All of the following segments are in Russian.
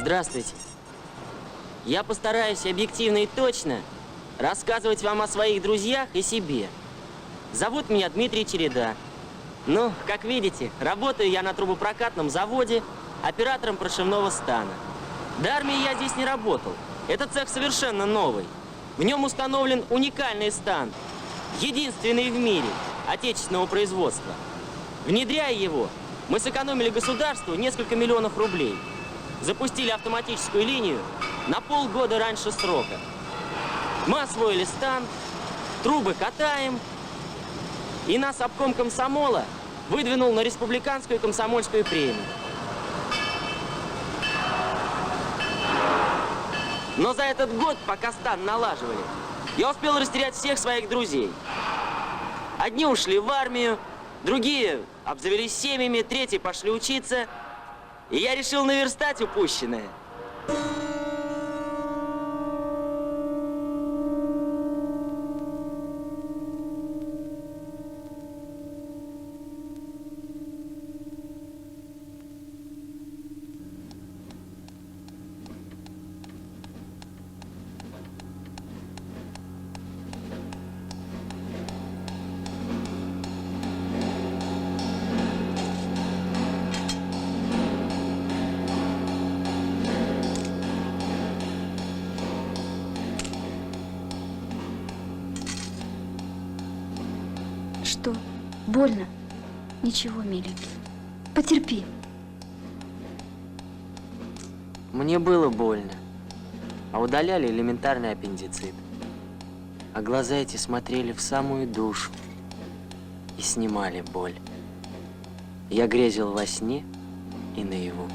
Здравствуйте. Я постараюсь объективно и точно рассказывать вам о своих друзьях и себе. Зовут меня Дмитрий Череда. Ну, как видите, работаю я на трубопрокатном заводе оператором прошивного стана. До армии я здесь не работал. Этот цех совершенно новый. В нем установлен уникальный стан, единственный в мире, отечественного производства. Внедряя его, мы сэкономили государству несколько миллионов рублей. Запустили автоматическую линию на полгода раньше срока. Мы освоили стан, трубы катаем, и нас обком комсомола выдвинул на республиканскую комсомольскую премию. Но за этот год, пока стан налаживали, я успел растерять всех своих друзей. Одни ушли в армию, другие обзавелись семьями, третьи пошли учиться. И я решил наверстать упущенное. Что? Больно? Ничего, миленький. Потерпи. Мне было больно. А удаляли элементарный аппендицит. А глаза эти смотрели в самую душу и снимали боль. Я грезил во сне и наяву.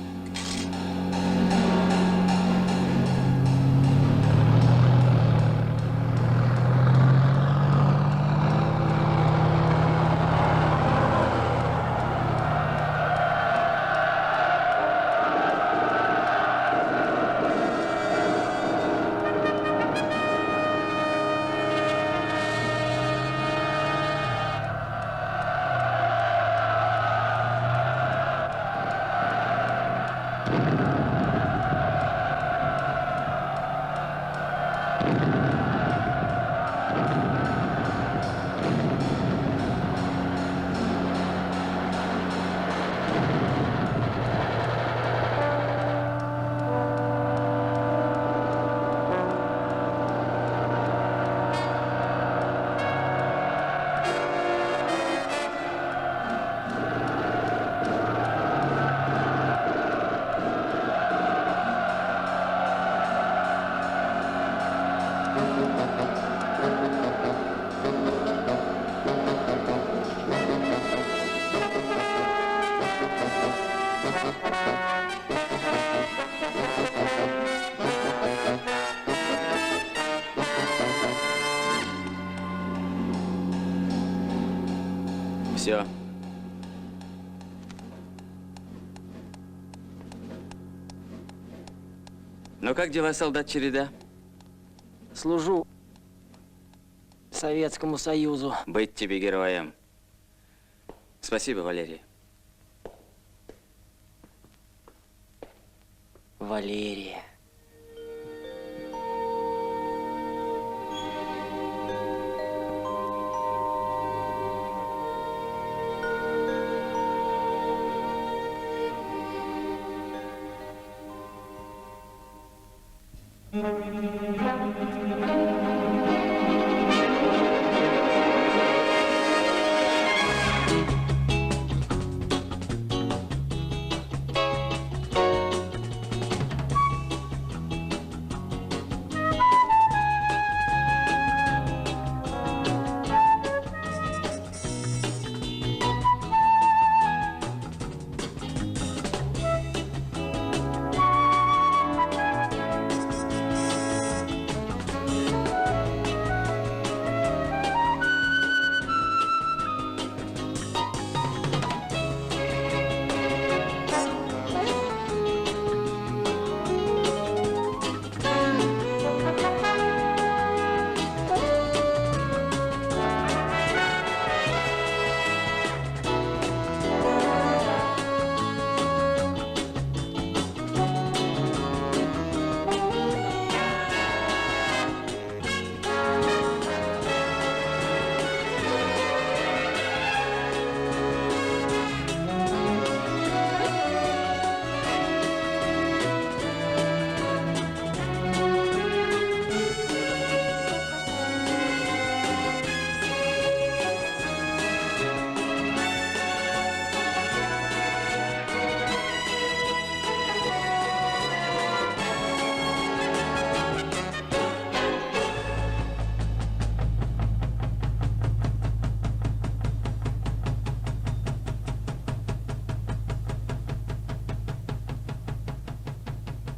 Все. Ну как дела, солдат Череда? Служу Советскому Союзу. Быть тебе героем. Спасибо, Валерий. Валерия.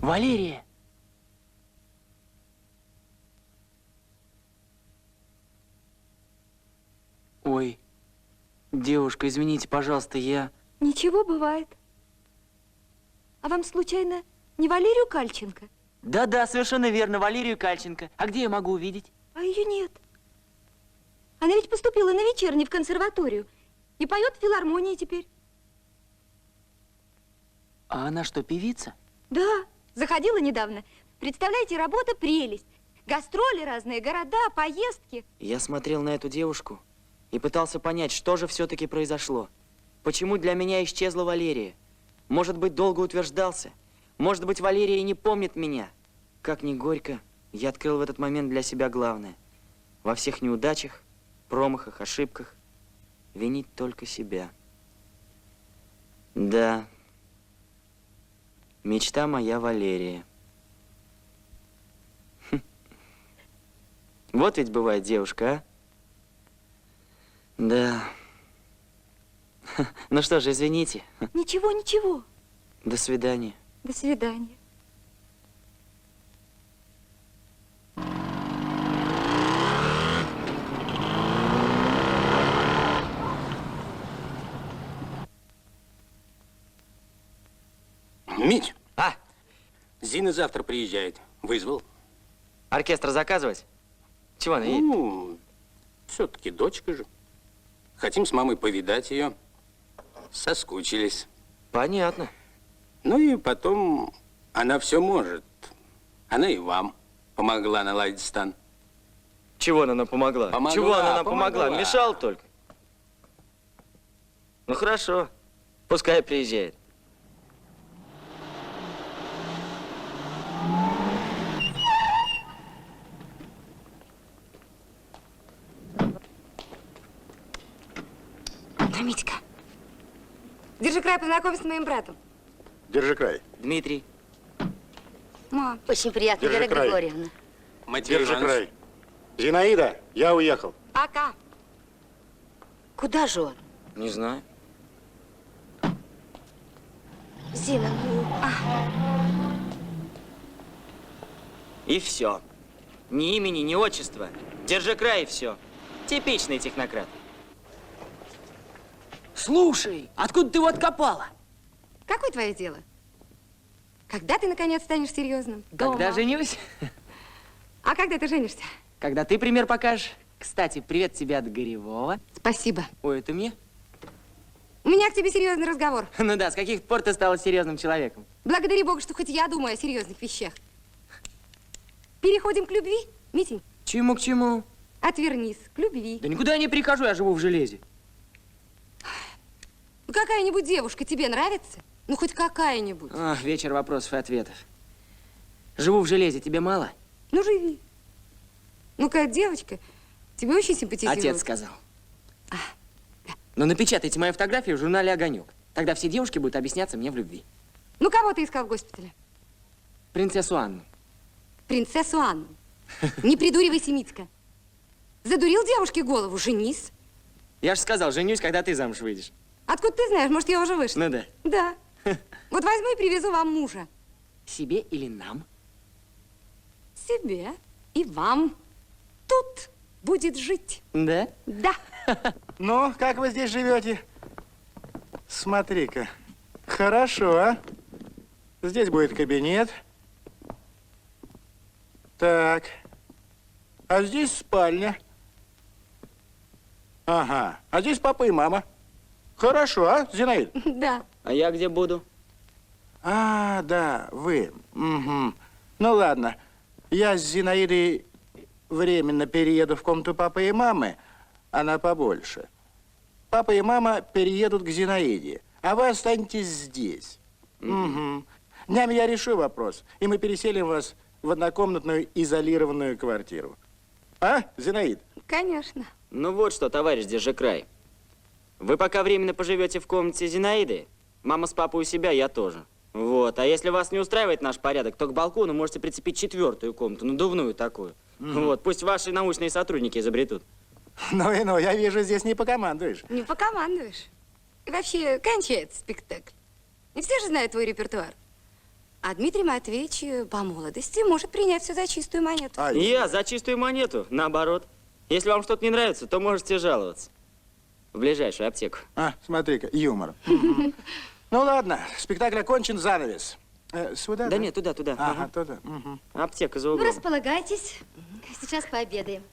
Валерия! Ой, девушка, извините, пожалуйста, я... Ничего, бывает. А вам, случайно, не Валерию Кальченко? Да-да, совершенно верно, Валерию Кальченко. А где я могу увидеть? А ее нет. Она ведь поступила на вечерний в консерваторию и поет в филармонии теперь. А она что, певица? Да, заходила недавно. Представляете, работа прелесть. Гастроли разные, города, поездки. Я смотрел на эту девушку и пытался понять, что же все-таки произошло. Почему для меня исчезла Валерия? Может быть, долго утверждался. Может быть, Валерия и не помнит меня. Как ни горько, я открыл в этот момент для себя главное. Во всех неудачах, промахах, ошибках винить только себя. Да, мечта моя Валерия. Вот ведь бывает девушка, а? Да. Ну что ж, извините. Ничего, ничего. До свидания. До свидания. Мить, А, Зина завтра приезжает. Вызвал? оркестр заказывать? Чего она едет? Ну, все-таки дочка же. Хотим с мамой повидать ее. Соскучились. Понятно. Ну и потом она все может. Она и вам помогла наладить стан. Чего она нам помогла? Помогла, Чего она нам помогла? помогла. Мешал только. Ну хорошо, пускай приезжает. Ну, Митька, держи край, познакомься с моим братом. Держи край. Дмитрий, Мам. Очень приятно, Держи Вера край. Григорьевна. Матвей Держи Иванович, край. Зинаида, я уехал. Пока. Куда же он? не знаю. Зина, ну... И все. Ни имени, ни отчества. Держи край и все. Типичный технократ. Слушай, откуда ты его откопала? Какое твое дело? Когда ты, наконец, станешь серьезным? Когда женюсь? А когда ты женишься? Когда ты пример покажешь. Кстати, привет тебе от Горевого. Спасибо. Ой, это мне? У меня к тебе серьезный разговор. Ну да, с каких пор ты стала серьезным человеком? Благодари Бога, что хоть я думаю о серьезных вещах. Переходим к любви, Митень. Чему к чему? Отвернись к любви. Да никуда я не прихожу, я живу в железе. Ну, какая-нибудь девушка тебе нравится? Ну, хоть какая-нибудь. Ах, вечер вопросов и ответов. Живу в железе, тебе мало? Ну, живи. Ну-ка, девочка, тебе очень симпатизирует. Отец сказал. Но напечатайте мою фотографию в журнале «Огонек». Тогда все девушки будут объясняться мне в любви. Ну, кого ты искал в госпитале? Принцессу Анну. Принцессу Анну. Не придуривайся, Митька. Задурил девушке голову, женись. Я же сказал, женюсь, когда ты замуж выйдешь. Откуда ты знаешь, может, я уже вышла? Ну да. Да. Вот возьму и привезу вам мужа. Себе или нам? Себе и вам. Тут будет жить. Да? Да. Ну, как вы здесь живете? Смотри-ка. Хорошо, а? Здесь будет кабинет. Так. А здесь спальня. Ага. А здесь папа и мама. Хорошо, а, Зинаид? Да. А я где буду? А, да, вы. Угу. Ну, ладно. Я с Зинаидой временно перееду в комнату папы и мамы. Она побольше. Папа и мама переедут к Зинаиде, а вы останетесь здесь. Угу. Днями я решу вопрос, и мы переселим вас в однокомнатную изолированную квартиру. А, Зинаид? Конечно. Ну вот что, товарищ, держи край. Вы пока временно поживете в комнате Зинаиды. Мама с папой у себя, я тоже. Вот. А если вас не устраивает наш порядок, то к балкону можете прицепить 4-ю комнату, надувную такую. Вот. Пусть ваши научные сотрудники изобретут. Ну и ну, я вижу, здесь не покомандуешь. Не покомандуешь. И вообще, кончается спектакль. Не все же знают твой репертуар. А Дмитрий Матвеевич по молодости может принять все за чистую монету. Я за чистую монету, наоборот. Если вам что-то не нравится, то можете жаловаться. В ближайшую аптеку. Смотри-ка, юмор. Мгм. Ну ладно, спектакль окончен, занавес. Сюда? Да нет, туда. Ага, Ага. туда. Мгм. Аптека за Ну, углом. располагайтесь. Сейчас пообедаем.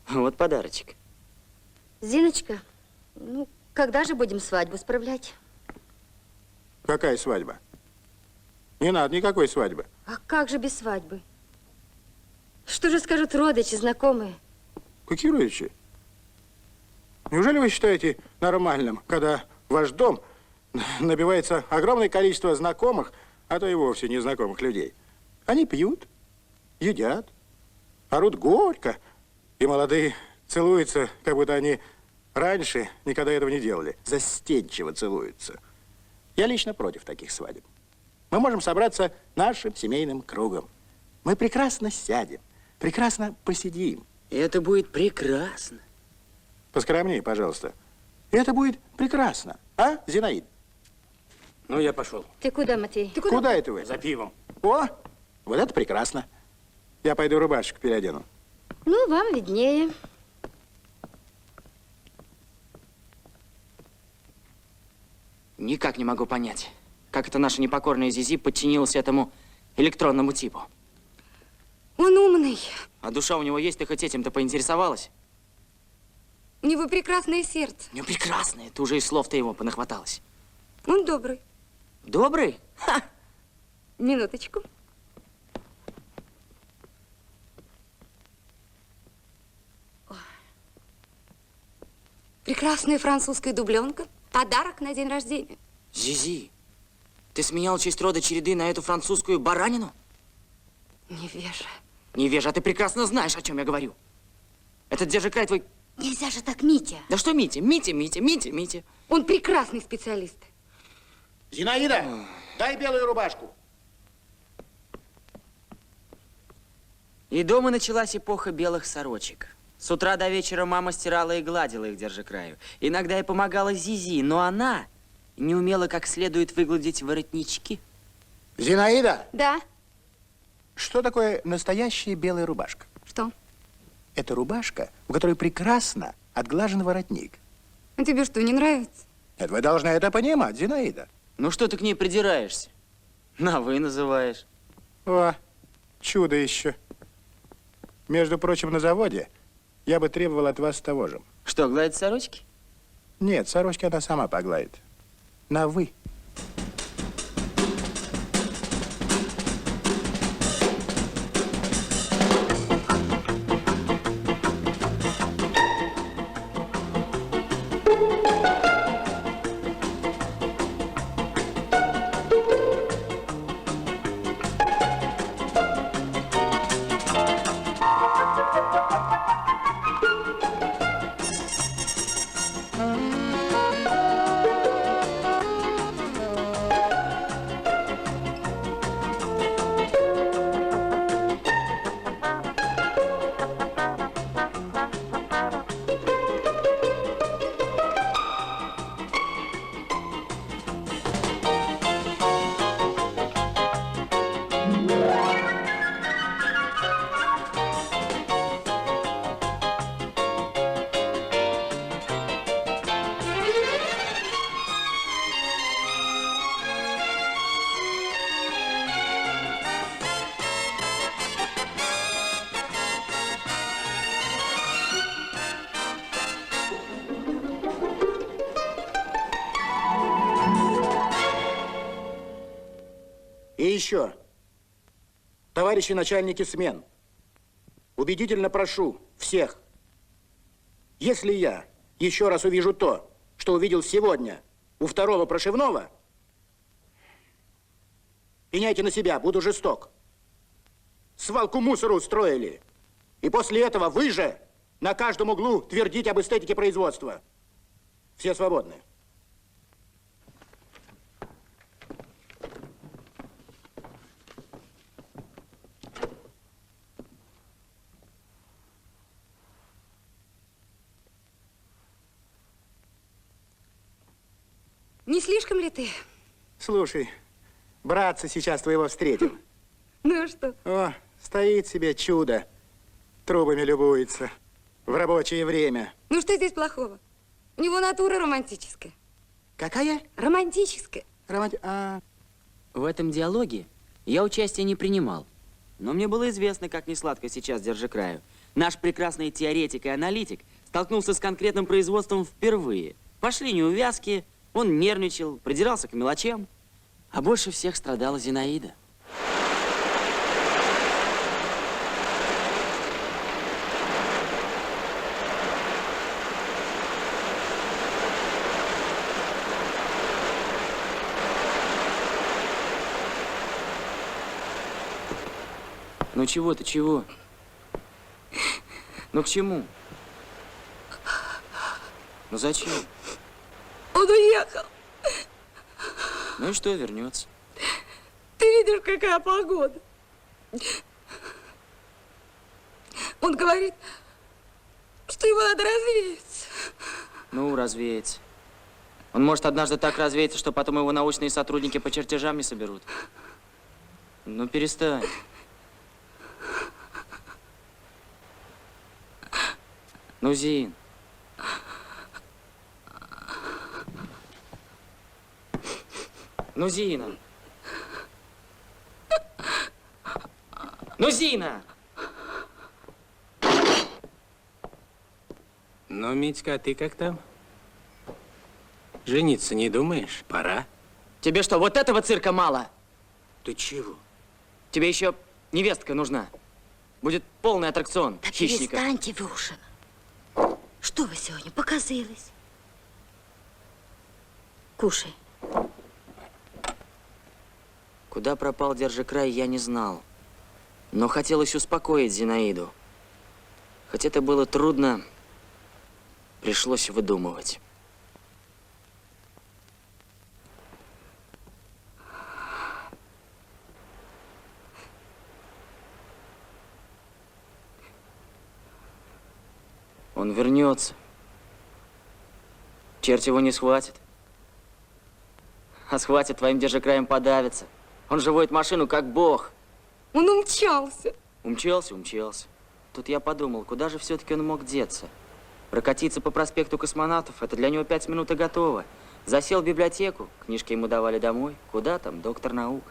Вот подарочек. Зиночка, ну, когда же будем свадьбу справлять? Какая свадьба? Не надо никакой свадьбы. А как же без свадьбы? Что же скажут родичи, знакомые? Какие родичи? Неужели вы считаете нормальным, когда в ваш дом набивается огромное количество знакомых, а то и вовсе незнакомых людей? Они пьют, едят, орут горько, и молодые целуются, как будто они раньше никогда этого не делали. Застенчиво целуются. Я лично против таких свадеб. Мы можем собраться нашим семейным кругом. Мы прекрасно сядем, прекрасно посидим. И это будет прекрасно. Поскромнее, пожалуйста. Это будет прекрасно. А, Зинаид? Ну, я пошел. Ты куда, Матвей? Куда это вы? За пивом. О, вот это прекрасно. Я пойду рубашечку переодену. Ну, вам виднее. Никак не могу понять, как это наша непокорная Зизи подчинилась этому электронному типу. Он умный. А душа у него есть, ты хоть этим-то поинтересовалась? У него прекрасное сердце. У него прекрасное, ты уже из слов-то его понахваталась. Он добрый. Добрый? Ха! Минуточку. Прекрасная французская дубленка. Подарок на день рождения. Зизи, ты сменял честь рода череды на эту французскую баранину? Невежа. Невежа, а ты прекрасно знаешь, о чем я говорю. Этот держи край твой... Нельзя же так, Митя. Да что Митя? Митя. Он прекрасный специалист. Зинаида, дай белую рубашку. И дома началась эпоха белых сорочек. С утра до вечера мама стирала и гладила их, держа краю. Иногда я помогала Зизи, но она не умела как следует выгладить воротнички. Зинаида, Да. что такое настоящая белая рубашка? Что? Это рубашка, у которой прекрасно отглажен воротник. А тебе что, не нравится? Нет, вы должны это понимать, Зинаида. Ну что ты к ней придираешься? На «вы» называешь. О, чудо еще. Между прочим, на заводе я бы требовал от вас того же. Что, гладить сорочки? Нет, сорочки она сама погладит. На «вы». И еще, товарищи начальники смен, убедительно прошу всех, если я еще раз увижу то, что увидел сегодня у второго прошивного, пеняйте на себя, буду жесток. Свалку мусора устроили. И после этого вы же на каждом углу твердите об эстетике производства. Все свободны. Не слишком ли ты Слушай, братца сейчас твоего встретил. Ну а что? О, стоит себе чудо. Трубами любуется. В рабочее время. Ну что здесь плохого? У него натура романтическая. Какая? Романтическая. В этом диалоге я участия не принимал. Но мне было известно, как несладко сейчас Держикраю. Наш прекрасный теоретик и аналитик столкнулся с конкретным производством впервые. Пошли неувязки, он нервничал, придирался к мелочам. А больше всех страдала Зинаида. Ну чего ты, чего? Ну к чему? Ну зачем? Он уехал. Ну и что, вернется? Ты видишь, какая погода. Он говорит, что ему надо развеяться. Ну, развеется. Он может однажды так развеяться, что потом его научные сотрудники по чертежам не соберут. Ну, перестань. Ну, Зин. Ну, Зина. Ну, Зина! Ну, Митька, а ты как там? Жениться не думаешь? Пора. Тебе что, вот этого цирка мало? Ты чего? Тебе еще невестка нужна. Будет полный аттракцион Да хищников. перестаньте вы уж. Что вы сегодня показылись? Кушай. Куда пропал Держикрай, я не знал. Но хотелось успокоить Зинаиду. Хоть это было трудно, пришлось выдумывать. Он вернется. Черт его не схватит. А схватит, твоим Держикраем подавится. Он же водит машину, как бог. Он умчался. Умчался, умчался. Тут я подумал, куда же все-таки он мог деться? Прокатиться по проспекту Космонавтов, это для него 5 минут и готово. Засел в библиотеку, книжки ему давали домой. Куда там, доктор наук.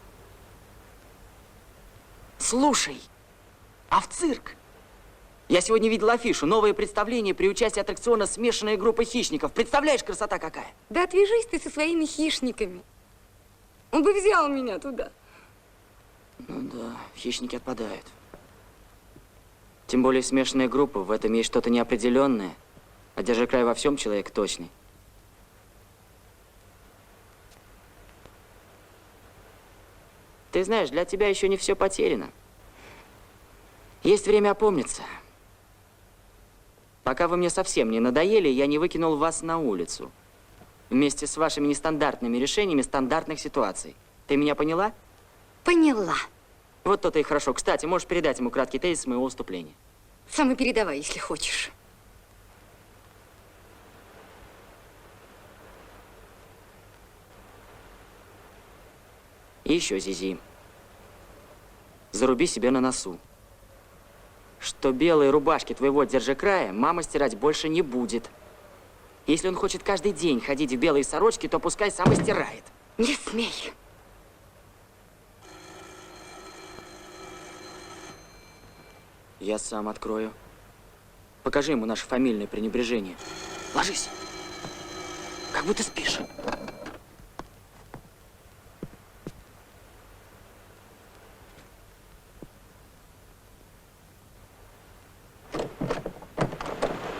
Слушай, а в цирк? Я сегодня видел афишу. Новое представление при участии аттракциона «Смешанная группа хищников». Представляешь, красота какая? Да отвяжись ты со своими хищниками. Он бы взял меня туда. Ну да, хищники отпадают. Тем более смешанная группа, в этом есть что-то неопределенное. А Держикрай во всем человек точный. Ты знаешь, для тебя еще не все потеряно. Есть время опомниться. Пока вы мне совсем не надоели, я не выкинул вас на улицу. Вместе с вашими нестандартными решениями стандартных ситуаций. Ты меня поняла? Поняла. Вот то-то и хорошо. Кстати, можешь передать ему краткий тезис моего выступления. Сам и передавай, если хочешь. И еще, Зизи, заруби себе на носу, что белые рубашки твоего Держикрая мама стирать больше не будет. Если он хочет каждый день ходить в белые сорочки, то пускай сам и стирает. Не смей. Я сам открою. Покажи ему наше фамильное пренебрежение. Ложись. Как будто спишь.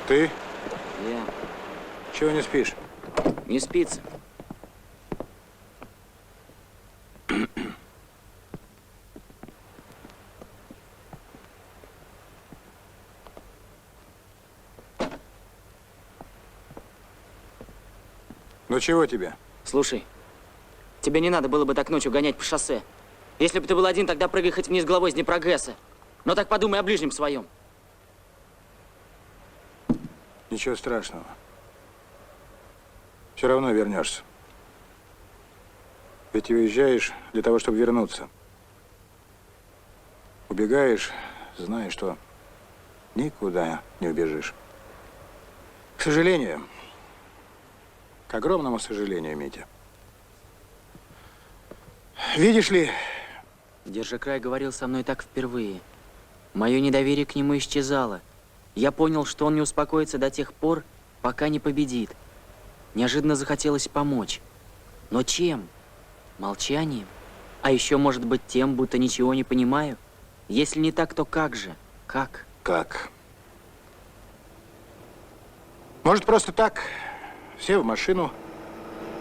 Ты? Я. Чего не спишь? Не спится. Ну чего тебе? Слушай, тебе не надо было бы так ночью гонять по шоссе. Если бы ты был один, тогда прыгай хоть вниз головой с Днепрогресса. Но так подумай о ближнем своем. Ничего страшного. Все равно вернешься. Ведь уезжаешь для того, чтобы вернуться. Убегаешь, зная, что никуда не убежишь. К сожалению, к огромному сожалению, Митя. Видишь ли, Держакрай говорил со мной так впервые. Мое недоверие к нему исчезало. Я понял, что он не успокоится до тех пор, пока не победит. Неожиданно захотелось помочь. Но чем? Молчанием? А еще, может быть, тем, будто ничего не понимаю? Если не так, то как же? Как? как? Может, просто так, сев в машину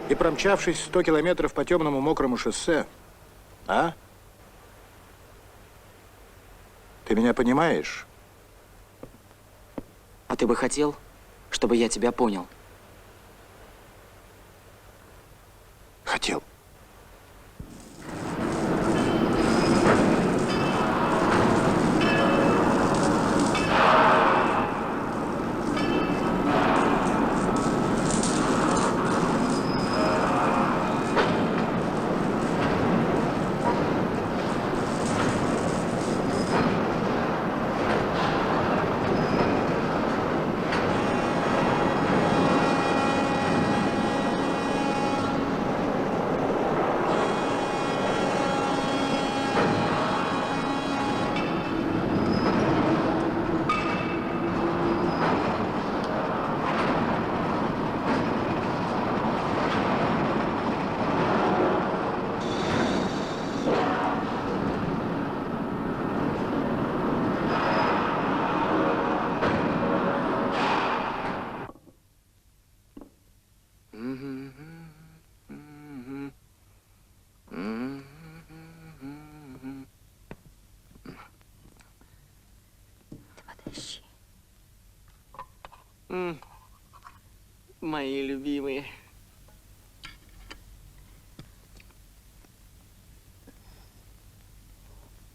и промчавшись 100 километров по темному мокрому шоссе, а? Ты меня понимаешь? А ты бы хотел, чтобы я тебя понял? Хотел. Подожди. Мои любимые.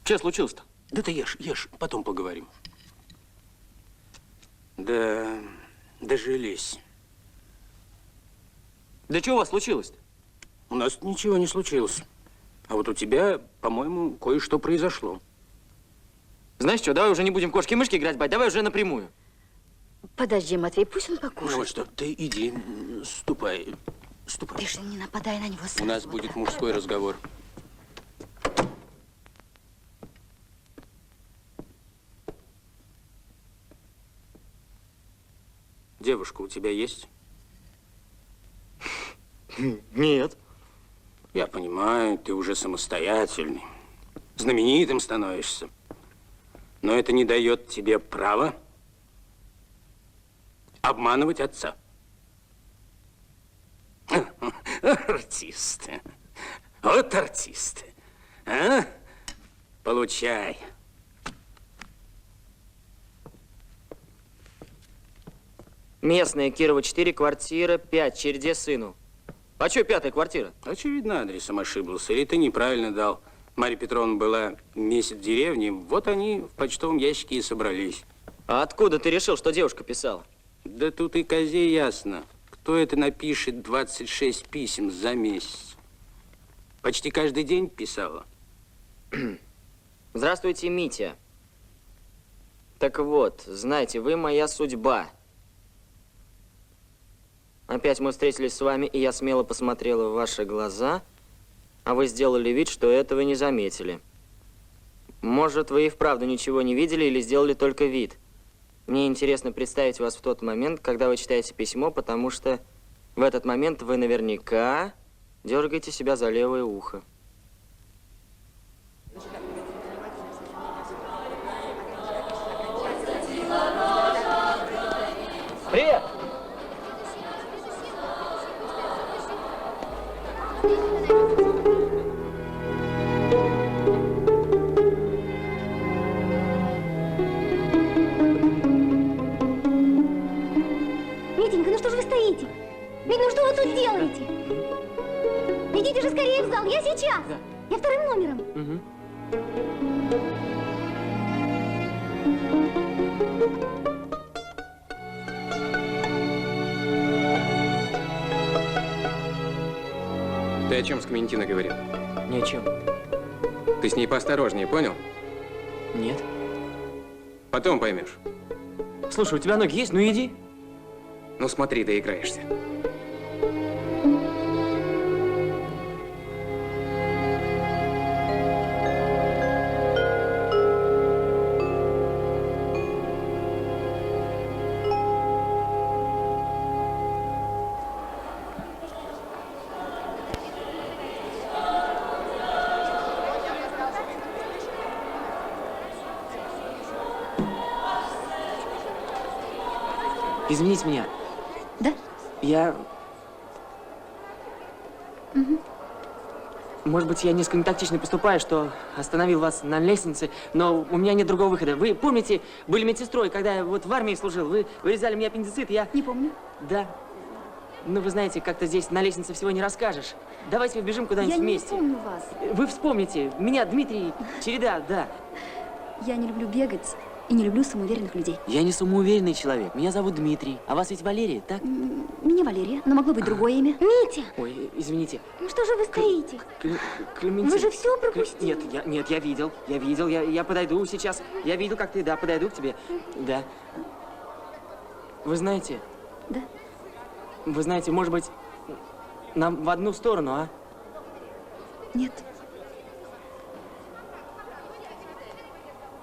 Что случилось-то? Да ты ешь, ешь, потом поговорим. Да, дожились. Да что у вас случилось-то? У нас ничего не случилось. А вот у тебя, по-моему, кое-что произошло. Знаешь что, давай уже не будем кошки-мышки играть, бать, давай уже напрямую. Подожди, Матвей, пусть он Ну покушает. вот что, ты иди, ступай, ступай. Ты же не нападай на него У сразу. нас будет мужской разговор. Девушка у тебя есть? Нет. Я понимаю, ты уже самостоятельный, знаменитым становишься. Но это не дает тебе права обманывать отца. Артисты. Вот артисты. А? Получай. Местная, Кирова 4, квартира 5, череде сыну. А что пятая квартира? Очевидно, адресом ошиблся. Или ты неправильно дал. Марья Петровна была месяц в деревне. Вот они в почтовом ящике и собрались. А откуда ты решил, что девушка писала? Да тут и козе ясно. Кто это напишет 26 писем за месяц? Почти каждый день писала. Здравствуйте, Митя. Так вот, знаете, вы моя судьба. Опять мы встретились с вами, и я смело посмотрела в ваши глаза, а вы сделали вид, что этого не заметили. Может, вы и вправду ничего не видели или сделали только вид. Мне интересно представить вас в тот момент, когда вы читаете письмо, потому что в этот момент вы наверняка дергаете себя за левое ухо. Привет! Митенька, ну что же вы стоите? Ведь ну что вы тут делаете? Идите же скорее в зал, я сейчас. Да. Я вторым номером. Угу. Ты о чем с Клементиной говорил? Ни о чем. Ты с ней поосторожнее, понял? Нет. Потом поймешь. Слушай, у тебя ноги есть? Ну иди. Ну смотри, доиграешься. Извините меня. Да? Я... Может быть, я несколько нетактично поступаю, что остановил вас на лестнице, но у меня нет другого выхода. Вы помните, были медсестрой, когда я вот в армии служил, вы вырезали мне аппендицит, я... Не помню. Да. Ну, вы знаете, как-то здесь на лестнице всего не расскажешь. Давайте побежим куда-нибудь Я не вместе. помню вас. Вы вспомните. Меня Дмитрий Череда, да. Я не люблю бегать и не люблю самоуверенных людей. Я не самоуверенный человек. Меня зовут Дмитрий. А вас ведь Валерия, так? Меня Валерия, но могло быть другое имя. Митя, Ой, извините. ну что же вы стоите? Клементин. Вы же все пропустили. Нет, я видел, я подойду сейчас. Я видел, как ты, да, подойду к тебе. Да. Вы знаете? Да. Вы знаете, может быть, нам в одну сторону, а? Нет.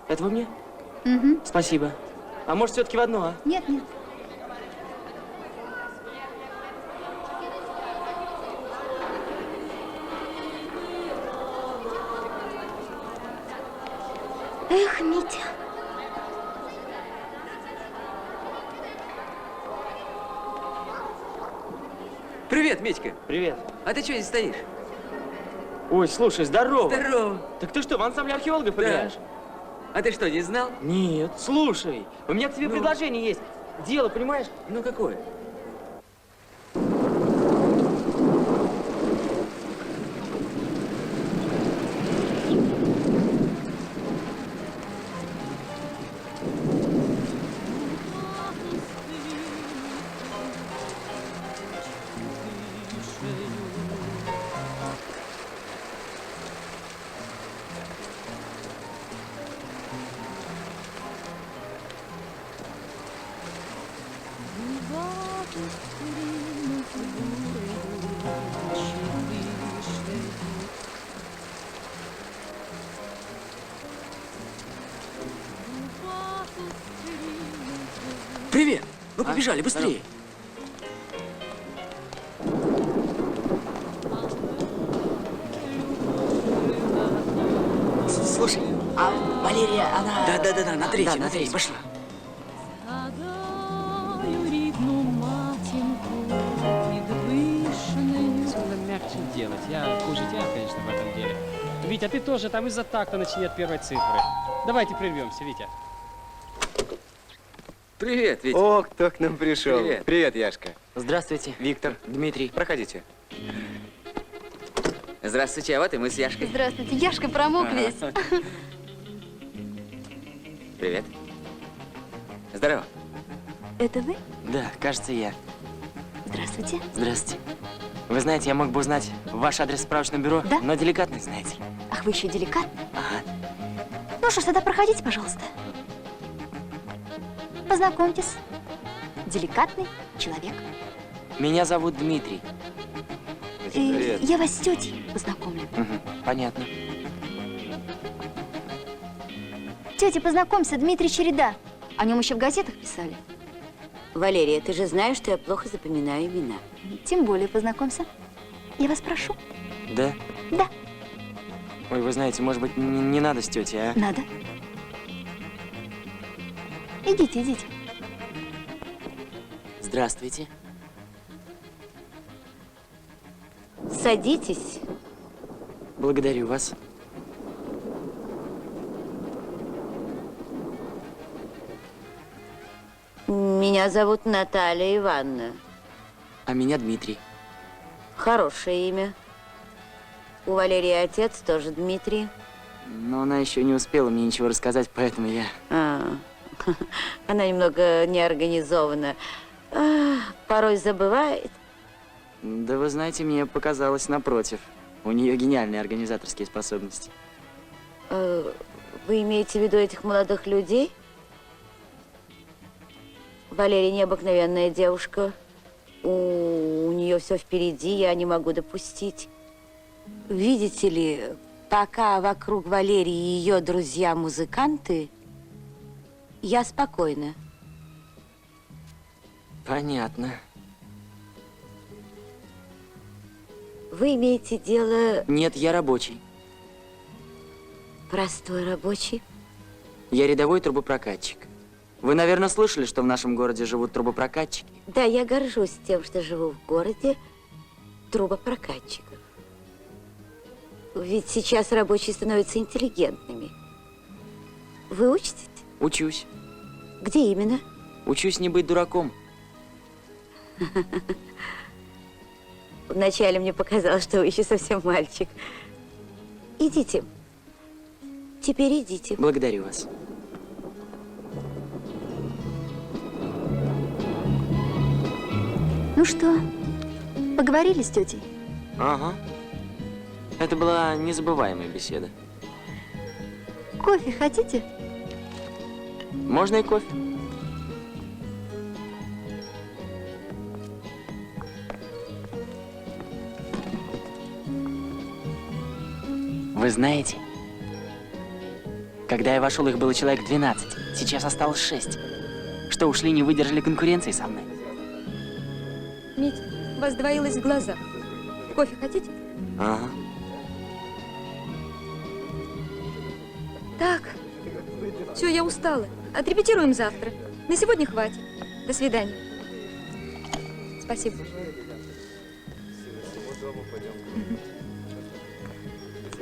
Это вы мне? Угу. Спасибо. А может, все-таки в одну, а? Нет, нет. Эх, Митя. Привет, Митька. Привет. А ты что здесь стоишь? Ой, слушай, здорово. Здорово. Так ты что, в ансамбле археологов играешь? А ты что, не знал? Нет. Слушай, у меня к тебе предложение есть. Дело, понимаешь? Ну, какое? Привет! Ну, побежали, быстрее! Слушай, а Валерия, она... Да, на третьей, Да, на третьей, пошла. рідну матінку підвишнею. Все надо мягче делать. Я хуже тебя, конечно, в этом деле. Витя, ты тоже там из-за такта начни от первой цифры. Давайте прервемся, Витя. Привет, Витя. О, кто к нам пришел. Привет. Привет, Яшка. Здравствуйте. Виктор. Дмитрий. Проходите. Здравствуйте, а вот и мы с Яшкой. Здравствуйте. Яшка промок весь. Привет. Здорово. Это вы? Да, кажется, я. Здравствуйте. Здравствуйте. Вы знаете, я мог бы узнать ваш адрес в справочном бюро, Да? но деликатный, знаете. Ах, вы еще деликатны. Ага. Ну что ж, тогда проходите, пожалуйста. Познакомьтесь. Деликатный человек. Меня зовут Дмитрий. И я вас с тетей познакомлю. Мгм, понятно. Тетя, познакомься, Дмитрий Череда. О нем еще в газетах писали. Валерия, ты же знаешь, что я плохо запоминаю имена. Тем более познакомься. Я вас прошу. Да? Да, Ой, вы знаете, может быть, не надо с тетей, а? надо. Идите, идите. Здравствуйте. Садитесь. Благодарю вас. Меня зовут Наталья Ивановна. А меня Дмитрий. Хорошее имя. У Валерии отец тоже Дмитрий. Но она еще не успела мне ничего рассказать, поэтому я... Она немного неорганизована. Порой забывает. Да вы знаете, мне показалось напротив. У нее гениальные организаторские способности. Вы имеете в виду этих молодых людей? Валерия необыкновенная девушка. У нее все впереди, я не могу допустить. Видите ли, пока вокруг Валерии и ее друзья-музыканты, я спокойна. Понятно. Вы имеете дело... Нет, я рабочий. Простой рабочий? Я рядовой трубопрокатчик. Вы, наверное, слышали, что в нашем городе живут трубопрокатчики? Да, я горжусь тем, что живу в городе трубопрокатчиков. Ведь сейчас рабочие становятся интеллигентными. Вы учитесь? Учусь. Где именно? Учусь не быть дураком. Вначале мне показалось, что вы еще совсем мальчик. Идите. Теперь идите. Благодарю вас. Ну что, поговорили с тетей? Ага. Это была незабываемая беседа. Кофе хотите? Можно и кофе? Вы знаете, когда я вошел, их было человек 12. Сейчас осталось 6. Что, ушли, не выдержали конкуренции со мной? Мить, у вас двоилось в глазах. Кофе хотите? Ага. Так. Все, я устала. Отрепетируем завтра. На сегодня хватит. До свидания. Спасибо.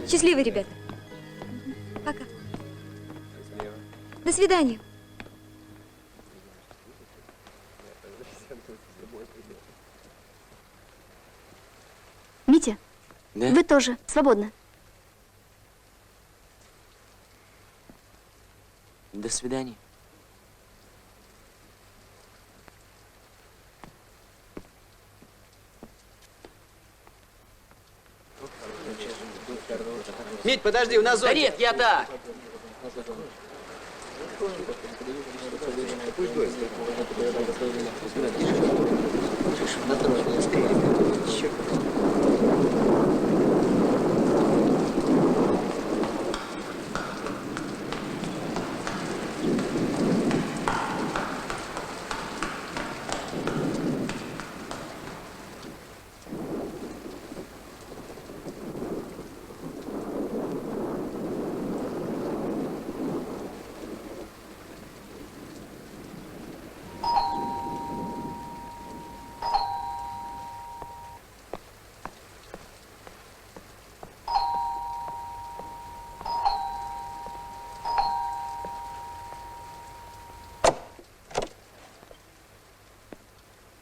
Счастливы, ребята. Пока. До свидания. Митя, Да? вы тоже. Свободно. До свидания. Мить, подожди, у нас Да нет, я так.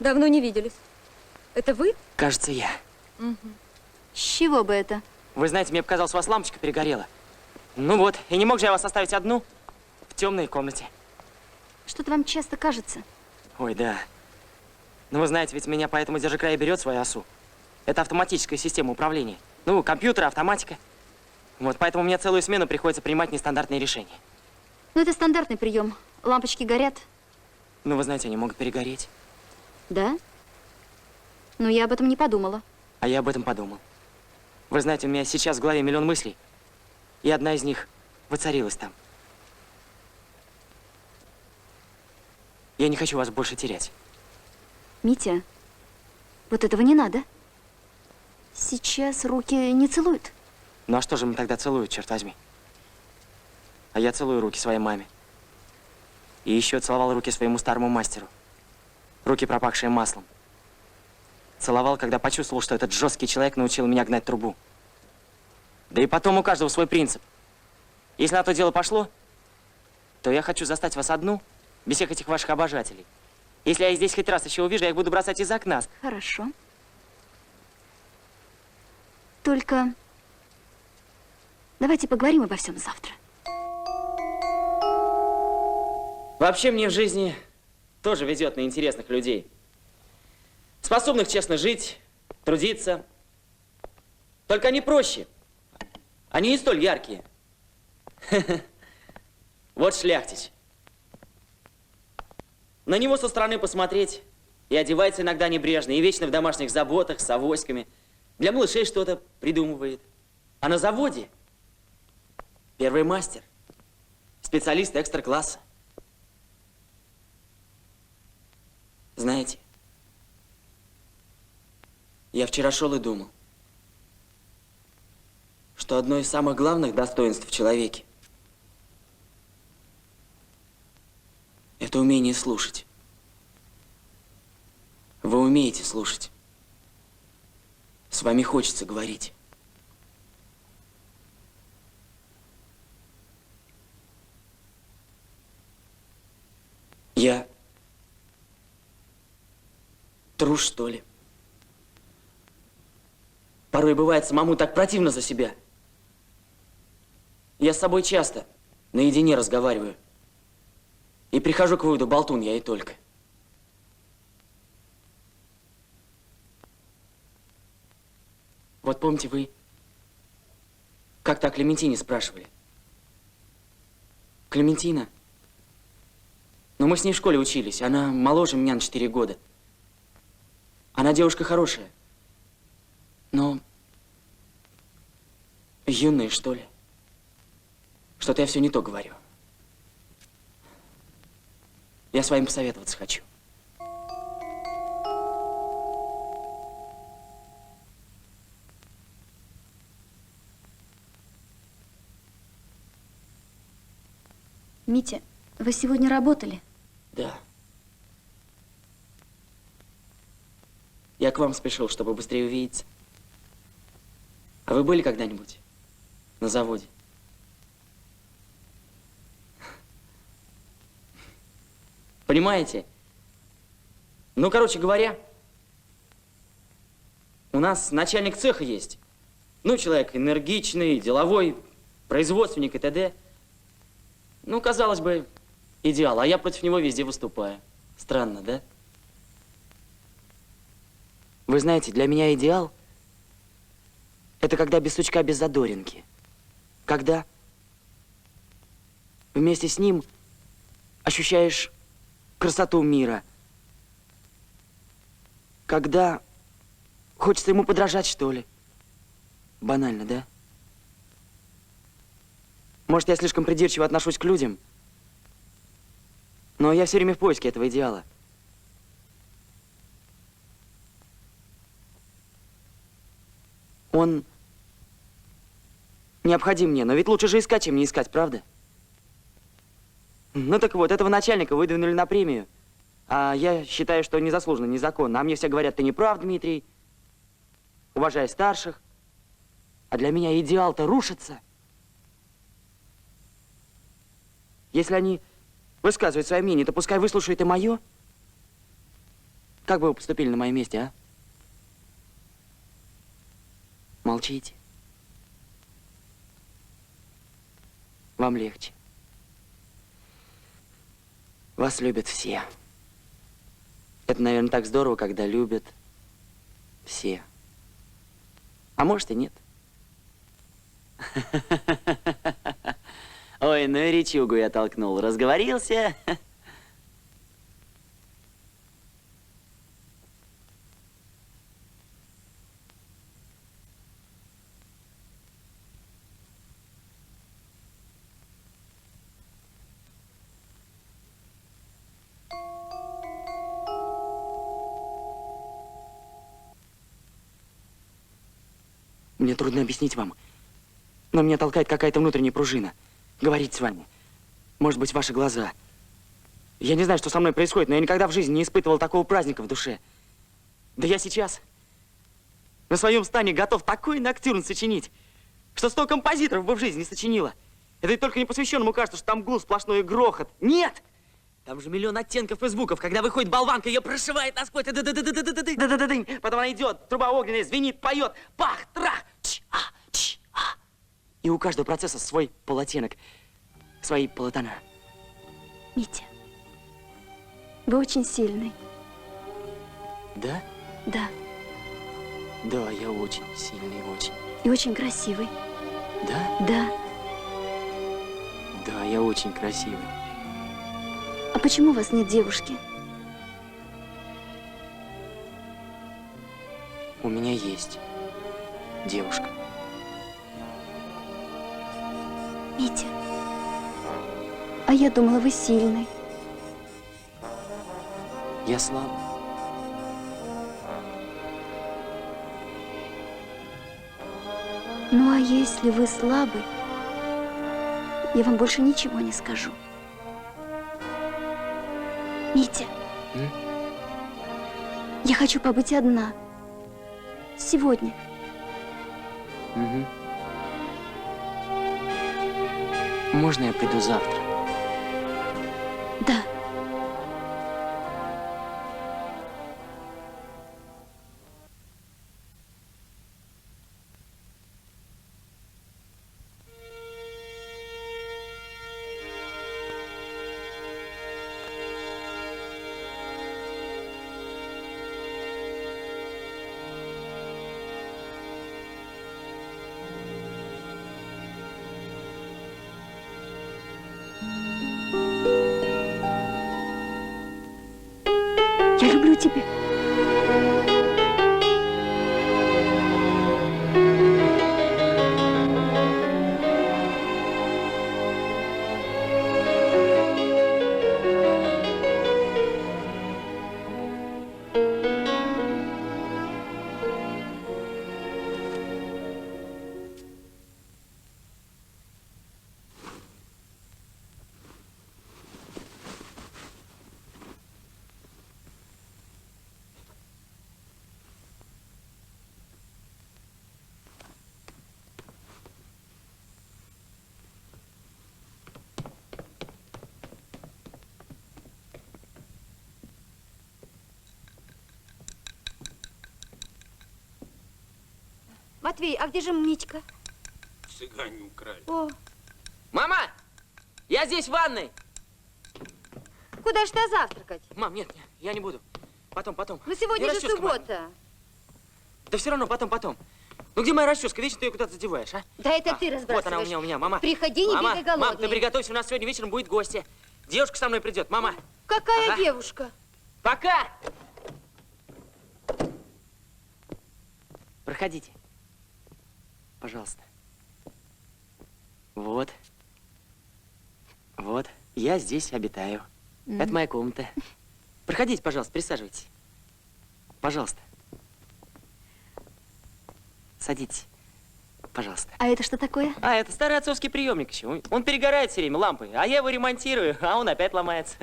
Давно не виделись. Это вы? Кажется, я. С чего бы это? Вы знаете, мне показалось, у вас лампочка перегорела. Ну вот, и не мог же я вас оставить одну в темной комнате. Что-то вам часто кажется. Ой, да. Ну, вы знаете, ведь меня поэтому держи-край берет свою осу. Это автоматическая система управления. Ну, компьютер, автоматика. Вот, поэтому мне целую смену приходится принимать нестандартные решения. Ну, это стандартный прием. Лампочки горят. Ну, вы знаете, они могут перегореть. Да? Но я об этом не подумала. А я об этом подумал. Вы знаете, у меня сейчас в голове миллион мыслей, и одна из них воцарилась там. Я не хочу вас больше терять. Митя, вот этого не надо. Сейчас руки не целуют. Ну а что же мы тогда целуют, черт возьми? А я целую руки своей маме. И еще целовал руки своему старому мастеру. Руки, пропахшие маслом. Целовал, когда почувствовал, что этот жесткий человек научил меня гнать трубу. Да и потом у каждого свой принцип. Если на то дело пошло, то я хочу застать вас одну, без всех этих ваших обожателей. Если я их здесь хоть раз еще увижу, я их буду бросать из окна. Хорошо. Только давайте поговорим обо всем завтра. Вообще мне в жизни тоже везет на интересных людей. Способных честно жить, трудиться. Только они проще. Они не столь яркие. Вот шляхтич. На него со стороны посмотреть. И одевается иногда небрежно, и вечно в домашних заботах, с авоськами. Для малышей что-то придумывает. А на заводе первый мастер. Специалист экстра-класса. Знаете, я вчера шел и думал, что одно из самых главных достоинств в человеке – это умение слушать. Вы умеете слушать. С вами хочется говорить. Я трус, что ли? Порой бывает самому так противно за себя. Я с собой часто наедине разговариваю. И прихожу к выводу, болтун я и только. Вот помните, вы как-то о Клементине спрашивали. Клементина? Но мы с ней в школе учились. Она моложе меня на 4 года. Она девушка хорошая. Но юная, что ли? Что-то я все не то говорю. Я с вами посоветоваться хочу. Митя, вы сегодня работали? Да. Я к вам спешил, чтобы быстрее увидеться. А вы были когда-нибудь на заводе? Понимаете? Ну, короче говоря, у нас начальник цеха есть. Ну, человек энергичный, деловой, производственник и т.д. Ну, казалось бы, идеал, а я против него везде выступаю. Странно, да? Вы знаете, для меня идеал – это когда без сучка, без задоринки. Когда вместе с ним ощущаешь красоту мира. Когда хочется ему подражать, что ли. Банально, да? Может, я слишком придирчиво отношусь к людям, но я все время в поиске этого идеала. Он необходим мне, но ведь лучше же искать, чем не искать, правда? Ну так вот, этого начальника выдвинули на премию, а я считаю, что незаслуженно, незаконно. А мне все говорят, ты не прав, Дмитрий, уважай старших. А для меня идеал-то рушится. Если они высказывают свое мнение, то пускай выслушают и мое. Как бы вы поступили на моем месте, а? Молчите. Вам легче. Вас любят все. Это, наверное, так здорово, когда любят все. А может и нет. Ой, ну и речугу я толкнул. Разговорился. Мне трудно объяснить вам, но меня толкает какая-то внутренняя пружина. Говорить с вами. Может быть, ваши глаза. Я не знаю, что со мной происходит, но я никогда в жизни не испытывал такого праздника в душе. Да я сейчас на своем стане готов такой ноктюрн сочинить, что 100 композиторов бы в жизни не сочинило. Это ведь только непосвященному кажется, что там гул сплошной и грохот. Нет! Там же миллион оттенков и звуков. Когда выходит болванка, ее прошивает насквозь. Потом она идет, труба огненная, звенит, поет. Пах, трах, ч-а. И у каждого процесса свой полуоттенок, свои полутона. Митя, вы очень сильный. Да? Да. Да, я очень сильный, очень. И очень красивый. Да? Да. Да, я очень красивый. А почему у вас нет девушки? У меня есть девушка. Митя. А я думала, вы сильный. Я слаб. Ну а если вы слабый, я вам больше ничего не скажу. Митя. М? Я хочу побыть одна. Сегодня. Угу. Можно я приду завтра? Да. Я люблю тебя. Матвей, а где же Митька? Цыгане украли. О, Мама! Я здесь в ванной! куда ж ты завтракать? Мам, нет, я не буду. Потом. Ну сегодня Где же расческа моя? суббота. Да все равно, потом. Ну где моя расческа? Вечно ты ее куда-то задеваешь, а? Да это А, ты вот разбрасываешь. она у меня, мама. Приходи, не Мама, бегай голодный. мам, ты приготовься, у нас сегодня вечером будет гостья. Девушка со мной придет, мама. Какая Ага. девушка? Пока! Проходите. Пожалуйста. Вот. Вот. Я здесь обитаю. Это моя комната. Проходите, пожалуйста, присаживайтесь. Пожалуйста. Садитесь. Пожалуйста. А это что такое? А, это старый отцовский приемник еще. Он перегорает все время лампой, а я его ремонтирую, а он опять ломается.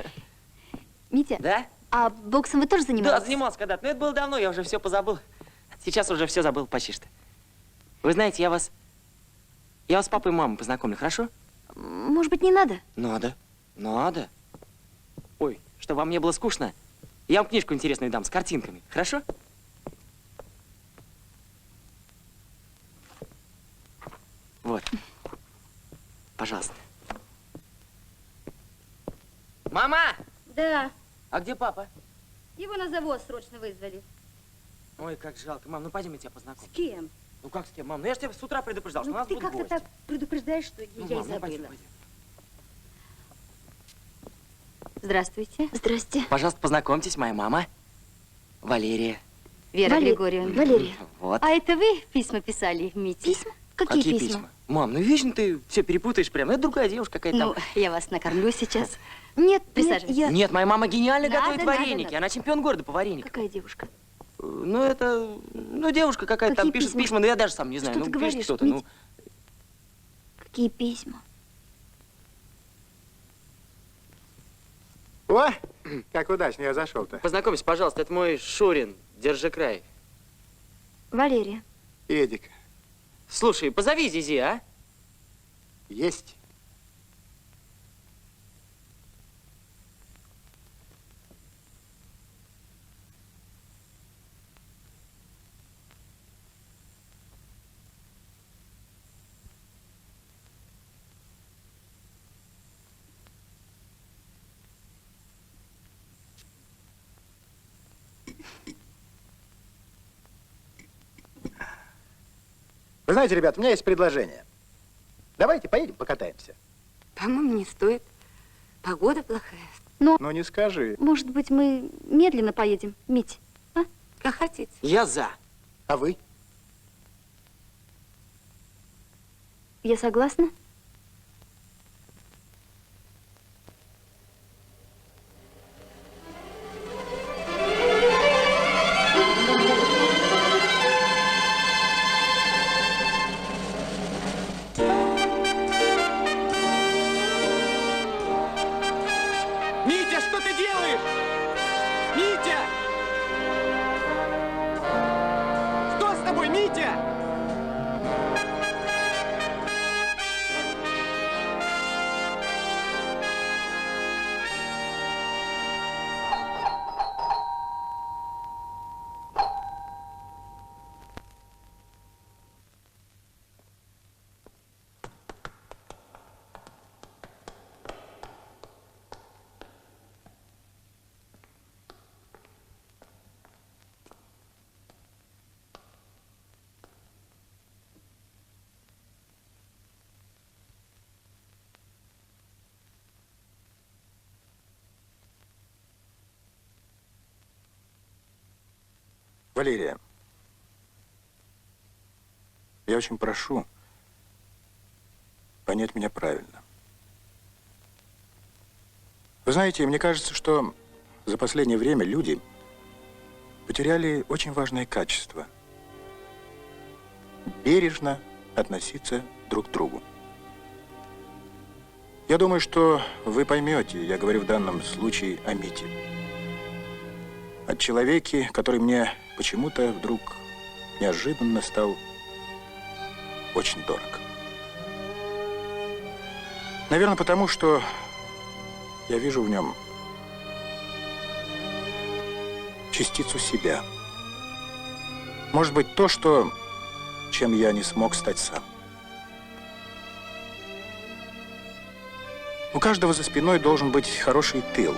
Митя, Да? а боксом вы тоже занимались? Да, занимался когда-то. Но это было давно, я уже все позабыл. Сейчас уже все забыл почти что. Вы знаете, я вас с папой и мамой познакомлю, хорошо? Может быть, не надо? Надо. Ой, чтобы вам не было скучно, я вам книжку интересную дам с картинками, хорошо? Вот. Пожалуйста. Мама! Да, А где папа? его на завод срочно вызвали. Ой, как жалко. Мам, ну пойдем, я тебя С познакомлю. кем? Ну как с кем, мам? Ну я же тебя с утра предупреждал, что у Ну нас ты будут как-то гости. так предупреждаешь, что Ну, я и мам, ну, забыла. пойдем. Здравствуйте. Здрасте. Пожалуйста, познакомьтесь, моя мама. Валерия. Вера Вале- Григорьевна. Валерия. Вот. А это вы письма писали, Мите? Письма? Какие письма? Мам, ну вечно ты все перепутаешь прям. Это другая девушка какая-то Ну, там. я вас накормлю сейчас. Нет, Присаживайтесь. я... Нет, моя мама гениально Надо, готовит надо, вареники. надо. Она чемпион города по вареникам. Какая девушка? Ну, это... Ну, девушка какая-то там Какие пишет письма? письма, но я даже сам не знаю. Что Ну, ты пишет говоришь, кто-то, Митя? ну... Какие письма? О, как удачно я зашел-то. Познакомься, пожалуйста, это мой Шурин. Держи край. Валерия. Эдик, Слушай, позови Зизи, а? есть? Вы знаете, ребят, у меня есть предложение. Давайте поедем покатаемся. По-моему, не стоит. Погода плохая. Ну не скажи. Может быть, мы медленно поедем, Мить? А? Как хотите. Я за. А вы? Я согласна. Митя, что ты делаешь? Митя! Что с тобой, Митя? Валерия, я очень прошу понять меня правильно. Вы знаете, мне кажется, что за последнее время люди потеряли очень важное качество – бережно относиться друг к другу. Я думаю, что вы поймете, я говорю в данном случае о Мите. О человеке, который мне почему-то вдруг неожиданно стал очень дорог. Наверное, потому что я вижу в нем частицу себя. Может быть, то, чем я не смог стать сам. У каждого за спиной должен быть хороший тыл.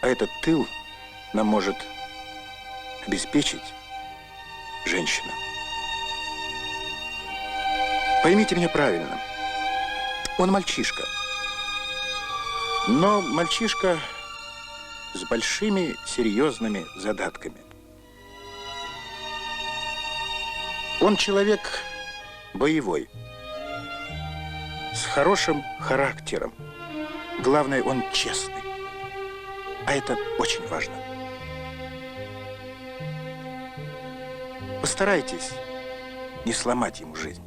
А этот тыл нам может обеспечить женщина. Поймите меня правильно. Он мальчишка. Но мальчишка с большими серьезными задатками. Он человек боевой, с хорошим характером. Главное, он честный. А это очень важно. Постарайтесь не сломать ему жизнь.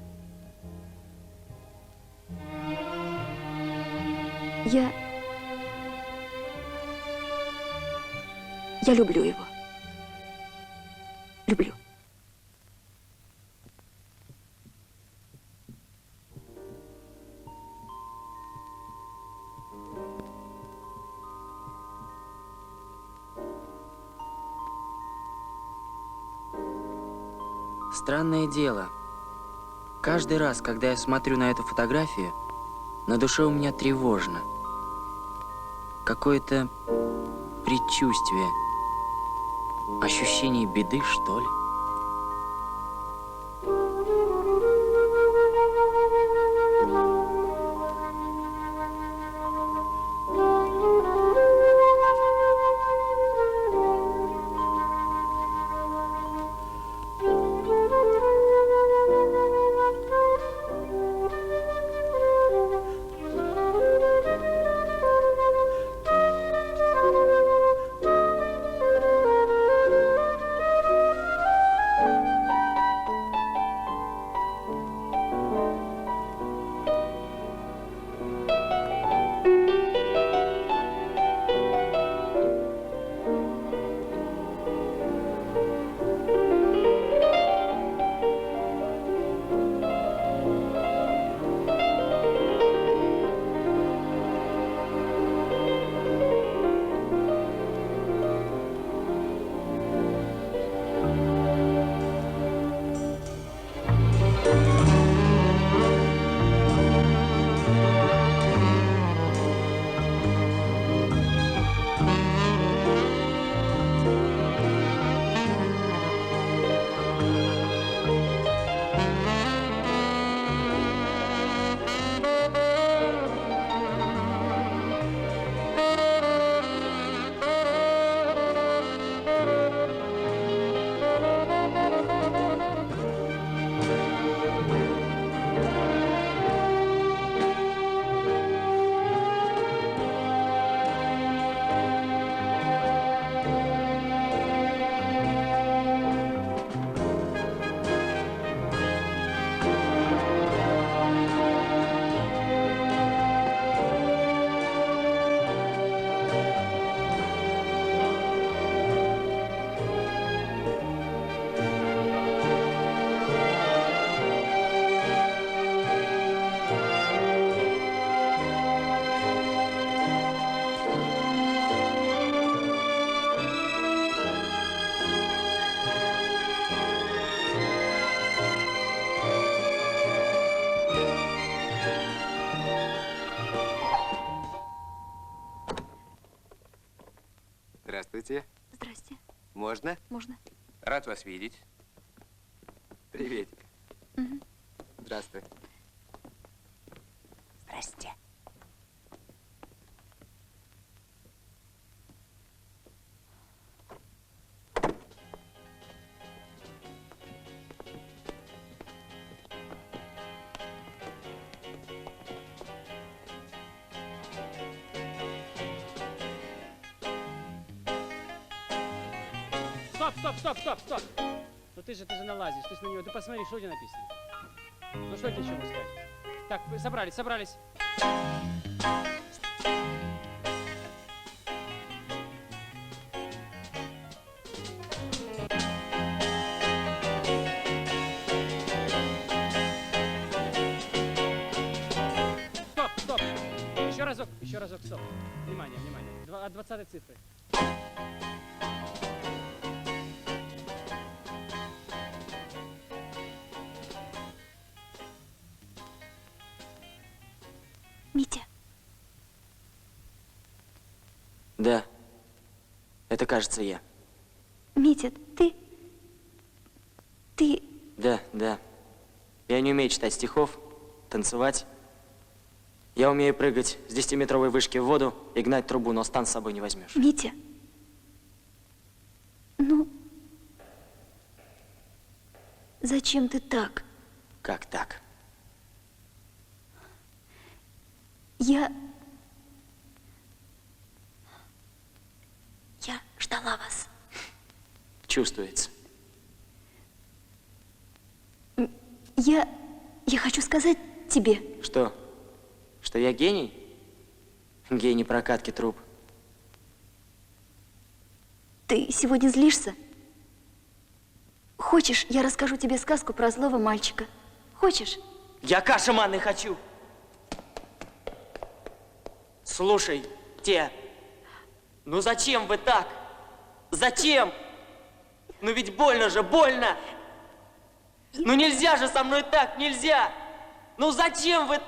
Я люблю его. Люблю. Странное дело. Каждый раз, когда я смотрю на эту фотографию, на душе у меня тревожно. Какое-то предчувствие. Ощущение беды, что ли? Можно? Можно. Рад вас видеть. Привет. Здравствуй. Здрасте. Стоп! Ну ты же налазишь, ты ж на него, ты посмотри, что у тебя написано. Ну что я тебе еще могу сказать? Так, собрались. Стоп! Еще разок, стоп. Внимание. От 20 цифры. Митя, Да. Это, кажется, я. Митя, ты... Да. Я не умею читать стихов, танцевать. Я умею прыгать с 10-метровой вышки в воду и гнать трубу, но стан с собой не возьмешь. Митя, ну... Зачем ты так? Как так? Я ждала вас. Чувствуется. Я хочу сказать тебе. Что? Что я гений? Гений прокатки труб. Ты сегодня злишься? Хочешь, я расскажу тебе сказку про злого мальчика? Хочешь? Я каши манной хочу. Слушай, ну зачем вы так? Зачем? Ну ведь больно же, больно! Ну нельзя же со мной так, нельзя! Ну зачем вы...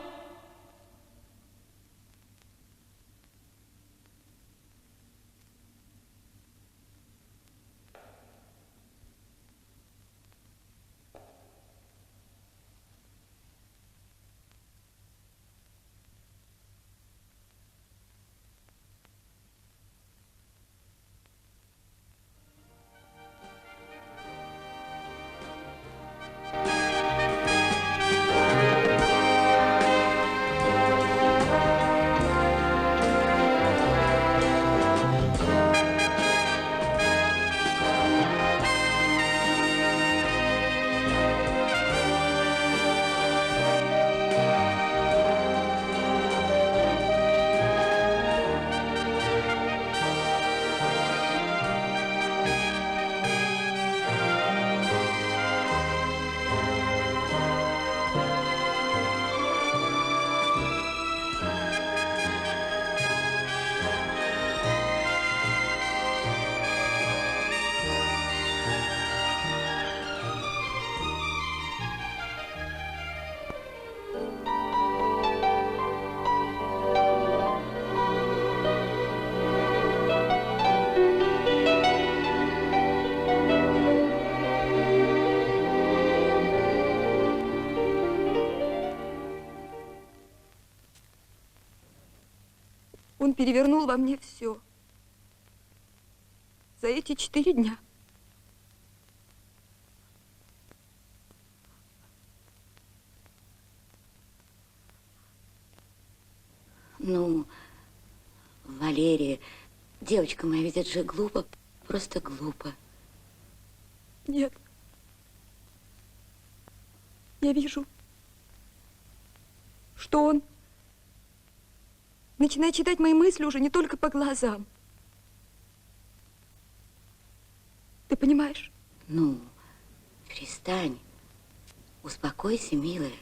Он перевернул во мне все. За эти 4 дня. Ну, Валерия, девочка моя, ведь это же глупо, просто глупо. Нет. Я вижу, что он начинает читать мои мысли уже не только по глазам. Ты понимаешь? Ну, перестань. Успокойся, милая.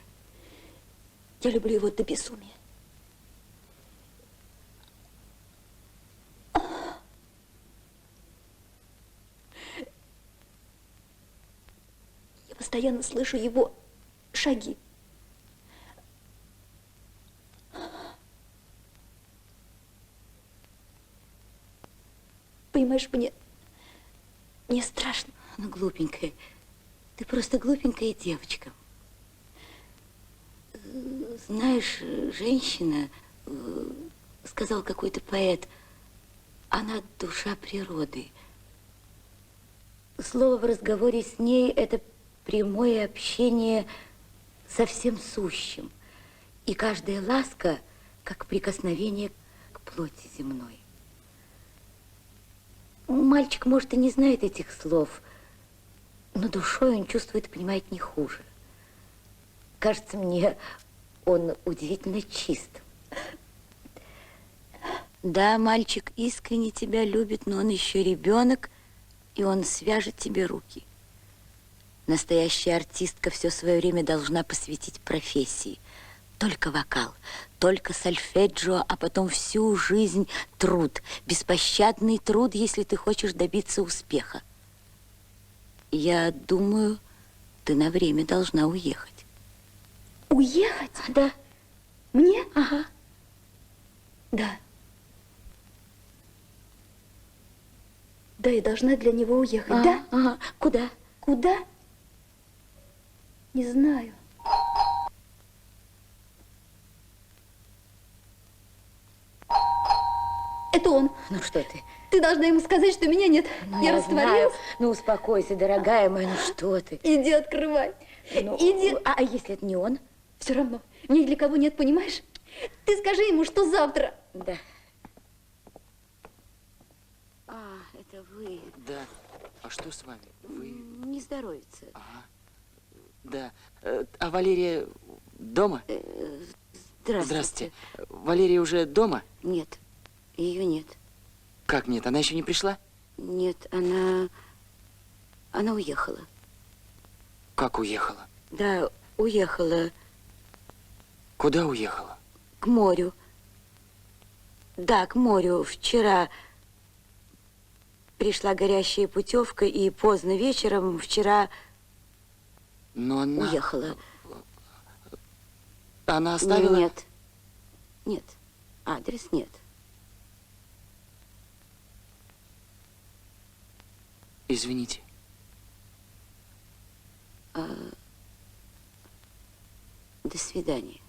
Я люблю его до безумия. Я постоянно слышу его шаги. Понимаешь, мне Мне страшно. Ну, глупенькая. Ты просто глупенькая девочка. Знаешь, женщина, сказал какой-то поэт, она душа природы. Слово в разговоре с ней – это прямое общение со всем сущим. И каждая ласка, как прикосновение к плоти земной. Мальчик, может, и не знает этих слов, но душой он чувствует и понимает не хуже. Кажется мне, он удивительно чист. Да, мальчик искренне тебя любит, но он еще ребенок, и он свяжет тебе руки. Настоящая артистка все свое время должна посвятить профессии. Только вокал, только сольфеджио, а потом всю жизнь труд. Беспощадный труд, если ты хочешь добиться успеха. Я думаю, ты на время должна уехать. Уехать? Да. Мне? Ага. Да. Да, я должна для него уехать, да? Ага. Куда? Куда? Не знаю. Это он. Ну что ты? Ты должна ему сказать, что меня нет. Ну, я растворилась. знаю. Ну, успокойся, дорогая моя, ну что ты? Иди открывай. Ну, Иди. А если это не он? Все равно. Ни для кого нет, понимаешь? Ты скажи ему, что завтра. Да. А, это вы. Да. А что с вами? Вы... Не здоровится. Да. А Валерия дома? Здравствуйте. Здравствуйте. Валерия уже дома? Нет, ее нет. Как нет? Она еще не пришла? Нет, она уехала. Как уехала? Да, уехала Куда уехала? к морю. Да, к морю. Вчера пришла горящая путевка, и поздно вечером вчера Но она... уехала. Она оставила... Нет. Нет. Адрес нет. Извините. До свидания.